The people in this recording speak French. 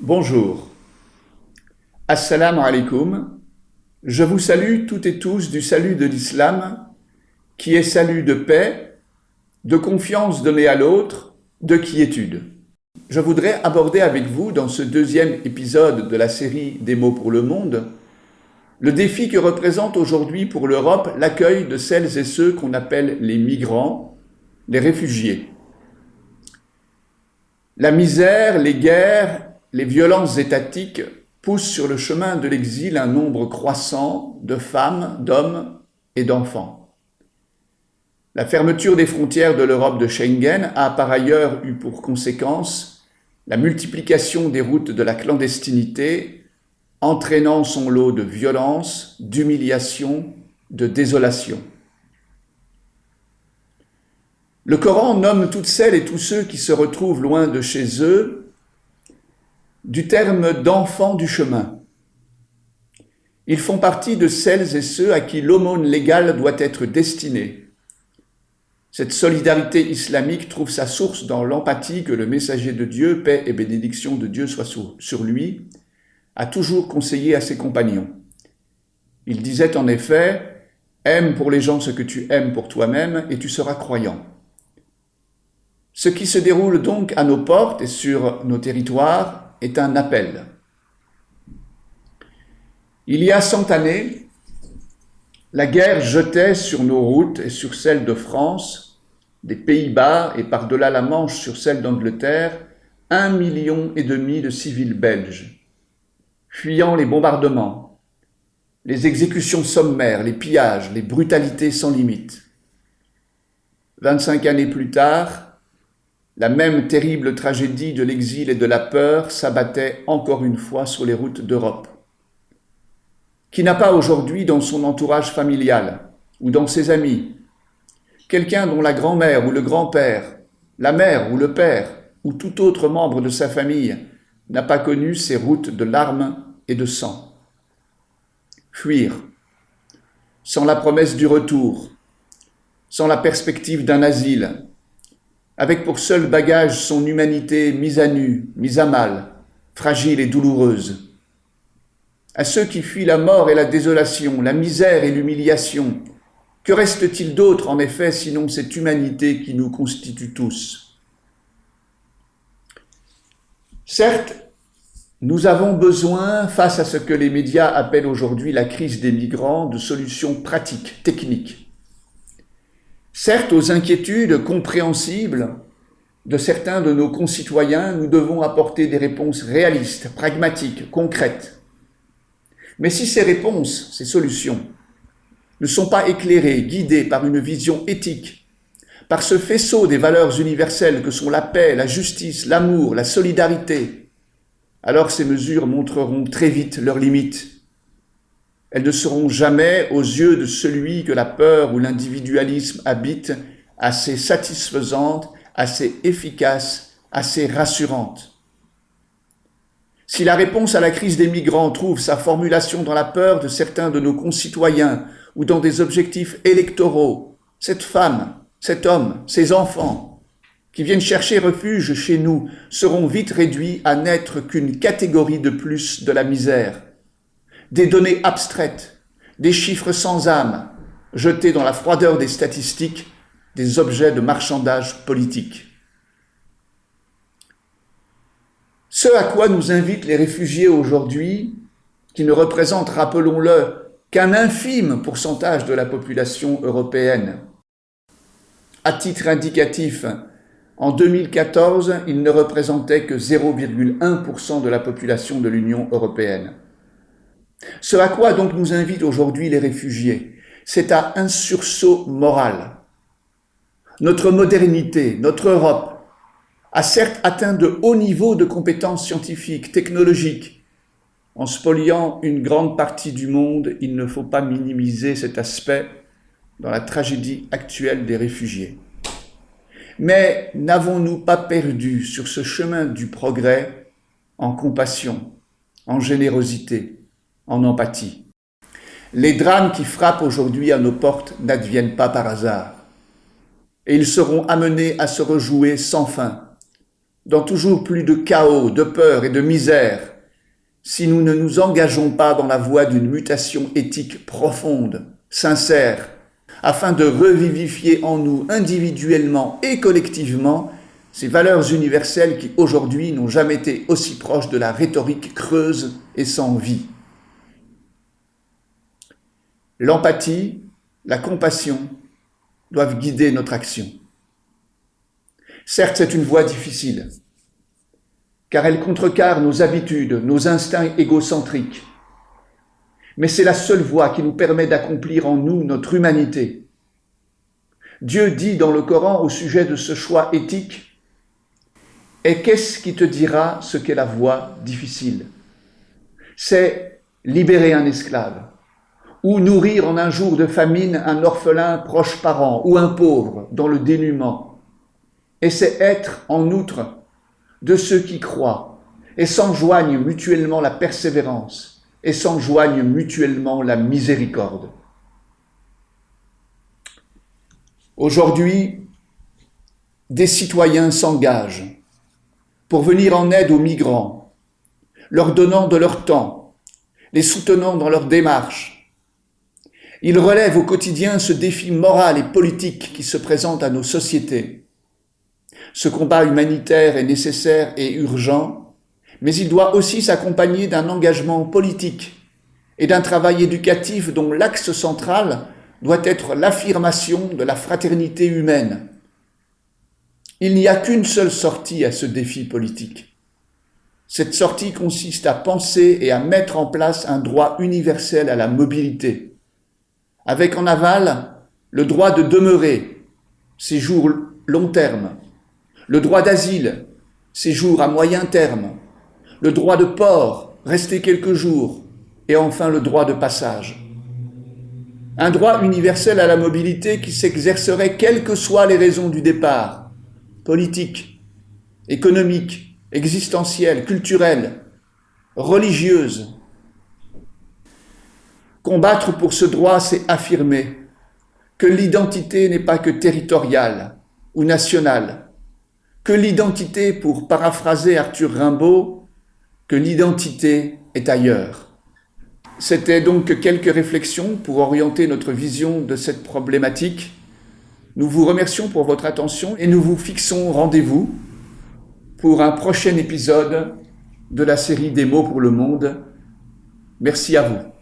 Bonjour. Assalamu alaikum. Je vous salue toutes et tous du salut de l'islam, qui est salut de paix, de confiance donnée à l'autre, de quiétude. Je voudrais aborder avec vous, dans ce deuxième épisode de la série des mots pour le monde, le défi que représente aujourd'hui pour l'Europe l'accueil de celles et ceux qu'on appelle les migrants, les réfugiés. La misère, les guerres, les violences étatiques poussent sur le chemin de l'exil un nombre croissant de femmes, d'hommes et d'enfants. La fermeture des frontières de l'Europe de Schengen a par ailleurs eu pour conséquence la multiplication des routes de la clandestinité, entraînant son lot de violence, d'humiliation, de désolation. Le Coran nomme toutes celles et tous ceux qui se retrouvent loin de chez eux du terme d'enfants du chemin. Ils font partie de celles et ceux à qui l'aumône légale doit être destinée. Cette solidarité islamique trouve sa source dans l'empathie que le messager de Dieu, paix et bénédiction de Dieu soient sur lui, a toujours conseillé à ses compagnons. Il disait en effet « Aime pour les gens ce que tu aimes pour toi-même et tu seras croyant ». Ce qui se déroule donc à nos portes et sur nos territoires est un appel. Il y a 100 années, la guerre jetait sur nos routes et sur celles de France, des Pays-Bas et par-delà la Manche sur celles d'Angleterre, 1,5 million de civils belges, fuyant les bombardements, les exécutions sommaires, les pillages, les brutalités sans limite. 25 années plus tard, la même terrible tragédie de l'exil et de la peur s'abattait encore une fois sur les routes d'Europe. Qui n'a pas aujourd'hui dans son entourage familial ou dans ses amis quelqu'un dont la grand-mère ou le grand-père, la mère ou le père ou tout autre membre de sa famille n'a pas connu ces routes de larmes et de sang? Fuir, sans la promesse du retour, sans la perspective d'un asile, avec pour seul bagage son humanité mise à nu, mise à mal, fragile et douloureuse. À ceux qui fuient la mort et la désolation, la misère et l'humiliation, que reste-t-il d'autre en effet sinon cette humanité qui nous constitue tous? Certes, nous avons besoin, face à ce que les médias appellent aujourd'hui la crise des migrants, de solutions pratiques, techniques. Certes, aux inquiétudes compréhensibles de certains de nos concitoyens, nous devons apporter des réponses réalistes, pragmatiques, concrètes. Mais si ces réponses, ces solutions, ne sont pas éclairées, guidées par une vision éthique, par ce faisceau des valeurs universelles que sont la paix, la justice, l'amour, la solidarité, alors ces mesures montreront très vite leurs limites. Elles ne seront jamais, aux yeux de celui que la peur ou l'individualisme habitent, assez satisfaisantes, assez efficaces, assez rassurantes. Si la réponse à la crise des migrants trouve sa formulation dans la peur de certains de nos concitoyens ou dans des objectifs électoraux, cette femme, cet homme, ces enfants qui viennent chercher refuge chez nous seront vite réduits à n'être qu'une catégorie de plus de la misère. Des données abstraites, des chiffres sans âme, jetés dans la froideur des statistiques, des objets de marchandage politique. Ce à quoi nous invitent les réfugiés aujourd'hui, qui ne représentent, rappelons-le, qu'un infime pourcentage de la population européenne. À titre indicatif, en 2014, ils ne représentaient que 0,1% de la population de l'Union européenne. Ce à quoi donc nous invitent aujourd'hui les réfugiés, c'est à un sursaut moral. Notre modernité, notre Europe, a certes atteint de hauts niveaux de compétences scientifiques, technologiques. En spoliant une grande partie du monde, il ne faut pas minimiser cet aspect dans la tragédie actuelle des réfugiés. Mais n'avons-nous pas perdu sur ce chemin du progrès en compassion, en générosité, en empathie? Les drames qui frappent aujourd'hui à nos portes n'adviennent pas par hasard. Et ils seront amenés à se rejouer sans fin. dans toujours plus de chaos, de peur et de misère, si nous ne nous engageons pas dans la voie d'une mutation éthique profonde, sincère, afin de revivifier en nous individuellement et collectivement ces valeurs universelles qui aujourd'hui n'ont jamais été aussi proches de la rhétorique creuse et sans vie. L'empathie, la compassion doivent guider notre action. Certes, c'est une voie difficile, car elle contrecarre nos habitudes, nos instincts égocentriques. Mais c'est la seule voie qui nous permet d'accomplir en nous notre humanité. Dieu dit dans le Coran au sujet de ce choix éthique, « Et qu'est-ce qui te dira ce qu'est la voie difficile ?» C'est libérer un esclave, ou nourrir en un jour de famine un orphelin proche parent, ou un pauvre dans le dénuement. Et c'est être, en outre, de ceux qui croient, et s'enjoignent mutuellement la persévérance, et s'enjoignent mutuellement la miséricorde. Aujourd'hui, des citoyens s'engagent pour venir en aide aux migrants, leur donnant de leur temps, les soutenant dans leur démarche. Ils relèvent au quotidien ce défi moral et politique qui se présente à nos sociétés. Ce combat humanitaire est nécessaire et urgent, mais il doit aussi s'accompagner d'un engagement politique et d'un travail éducatif dont l'axe central doit être l'affirmation de la fraternité humaine. Il n'y a qu'une seule sortie à ce défi politique. Cette sortie consiste à penser et à mettre en place un droit universel à la mobilité, avec en aval le droit de demeurer, séjour long terme, le droit d'asile, séjour à moyen terme, le droit de port, rester quelques jours, et enfin le droit de passage. Un droit universel à la mobilité qui s'exercerait quelles que soient les raisons du départ, politique, économique, existentielle, culturelle, religieuse. Combattre pour ce droit, c'est affirmer que l'identité n'est pas que territoriale ou nationale, que l'identité, pour paraphraser Arthur Rimbaud, que l'identité est ailleurs. C'était donc quelques réflexions pour orienter notre vision de cette problématique. Nous vous remercions pour votre attention et nous vous fixons rendez-vous pour un prochain épisode de la série des mots pour le monde. Merci à vous.